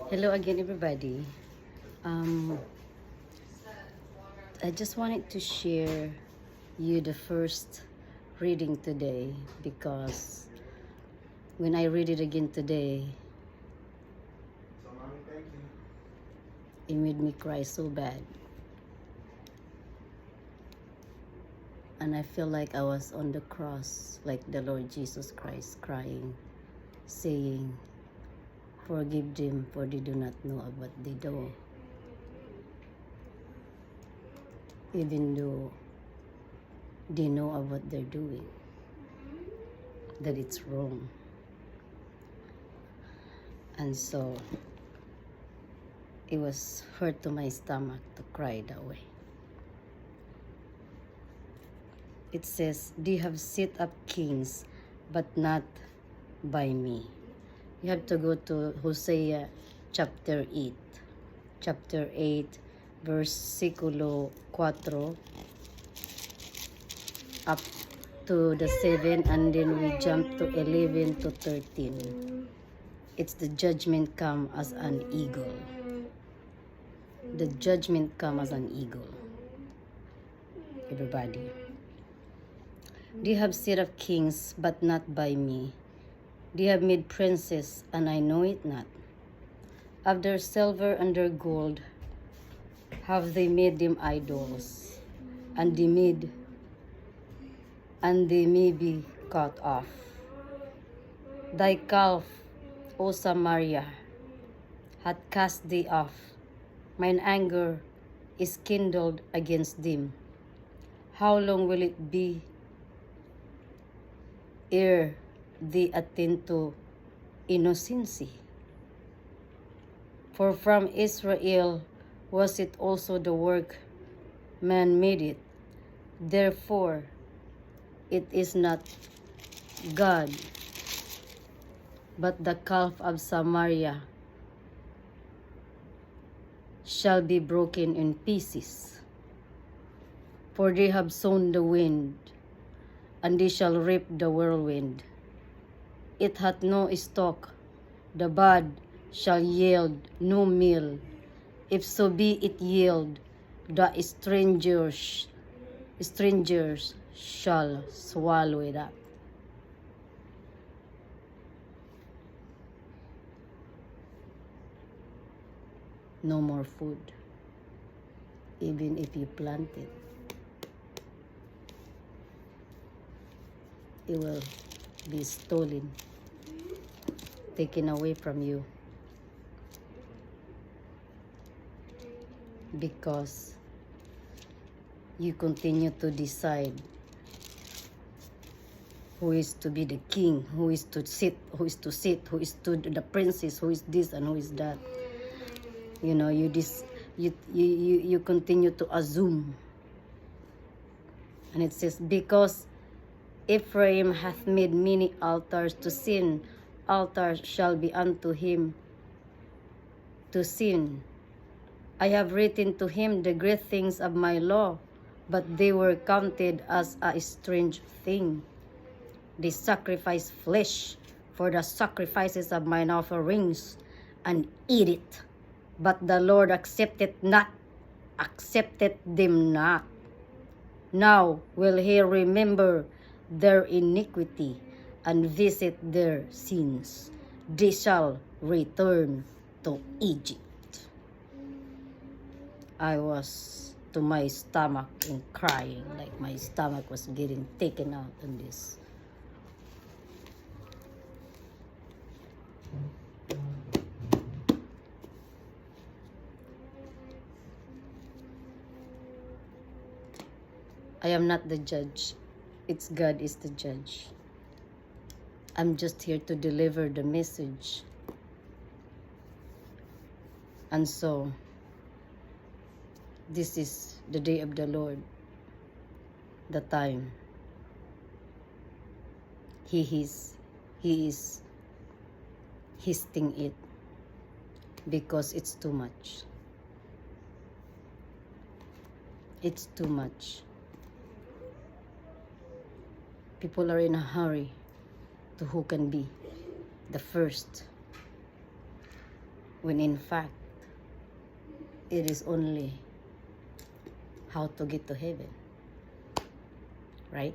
Hello again, everybody. Um, I just wanted to share you the first reading today because when I read it again today, it made me cry so bad. And I feel like I was on the cross, like the Lord Jesus Christ crying, saying, "Forgive them, for they do not know what they do." Even though they know of what they're doing, that it's wrong. And so it was hurt to my stomach to cry that way. It says, "They have set up kings, but not by me." You have to go to Hosea chapter 8. Chapter 8, versikulo 4 up to the 7, and then we jump to 11 to 13. It's the judgment come as an eagle. The judgment come as an eagle. Everybody. They have set up kings, but not by me. They have made princes, and I know it not. Of their silver and their gold have they made them idols, and they may be cut off. Thy calf, O Samaria, hath cast thee off. Mine anger is kindled against them. How long will it be ere they attend to innocency? For from Israel was it also the work, man made it. Therefore it is not God, but the calf of Samaria shall be broken in pieces. For they have sown the wind, and they shall reap the whirlwind. It hath no stock, the bud shall yield no meal. If so be it yield, the strangers shall swallow it up. No more food, even if you plant it. It will be stolen, taken away from you, because you continue to decide who is to be the king, who is to sit, who is the princess, who is this and who is that. You know, you continue to assume. And it says, because Ephraim hath made many altars to sin, altars shall be unto him to sin. I have written to him the great things of my law, but they were counted as a strange thing. They sacrifice flesh for the sacrifices of mine offerings, and eat it. But the Lord accepted them not. Now will he remember their iniquity and visit their sins. They shall return to Egypt. I was to my stomach and crying, like my stomach was getting taken out on this. I am not the judge. It's God is the judge. I'm just here to deliver the message. And so, this is the day of the Lord, the time. He is histing it because it's too much. It's too much. People are in a hurry to who can be the first. when in fact it is only how to get to heaven, right?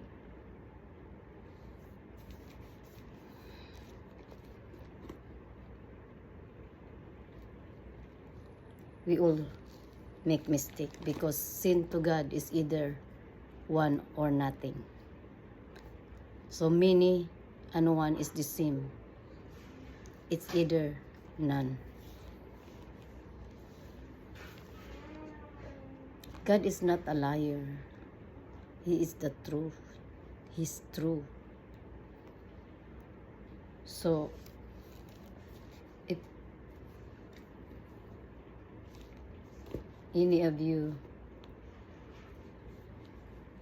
We all make mistake because sin to God is either one or nothing. So many and one is the same. It's either none. God is not a liar. He is the truth. He's true. So if any of you,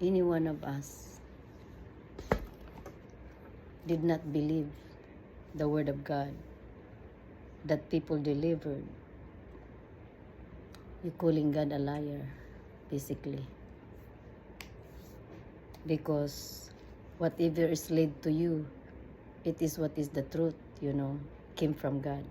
any one of us did not believe the word of God that people delivered, you're calling God a liar, basically. Because whatever is led to you, it is what is the truth, came from God.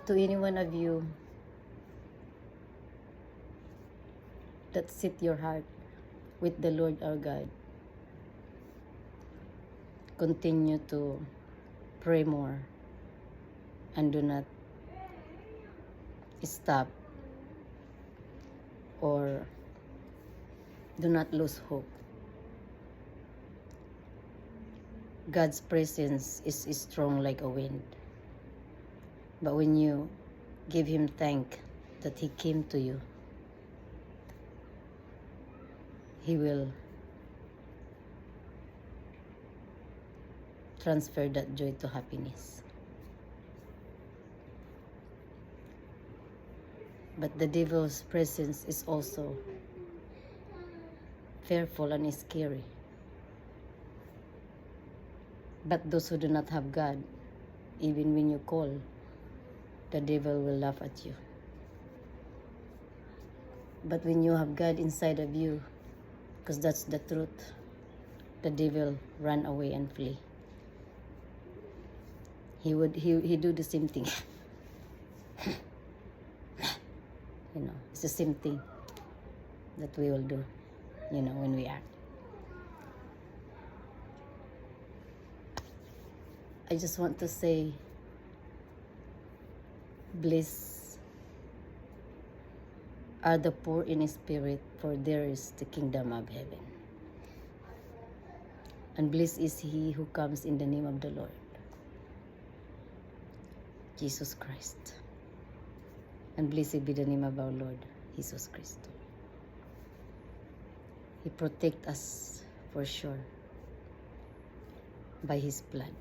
To any one of you that set your heart with the Lord our God, continue to pray more and do not stop or do not lose hope. God's presence is strong like a wind. But when you give Him thank that He came to you, He will transfer that joy to happiness. But the devil's presence is also fearful and scary. But those who do not have God, even when you call, the devil will laugh at you. But when you have God inside of you, because that's the truth, the devil run away and flee. He do the same thing. It's the same thing that we will do, when we act. I just want to say, blessed are the poor in spirit, for theirs is the kingdom of heaven. And blessed is he who comes in the name of the Lord, Jesus Christ. And blessed be the name of our Lord, Jesus Christ. He protects us for sure by His blood.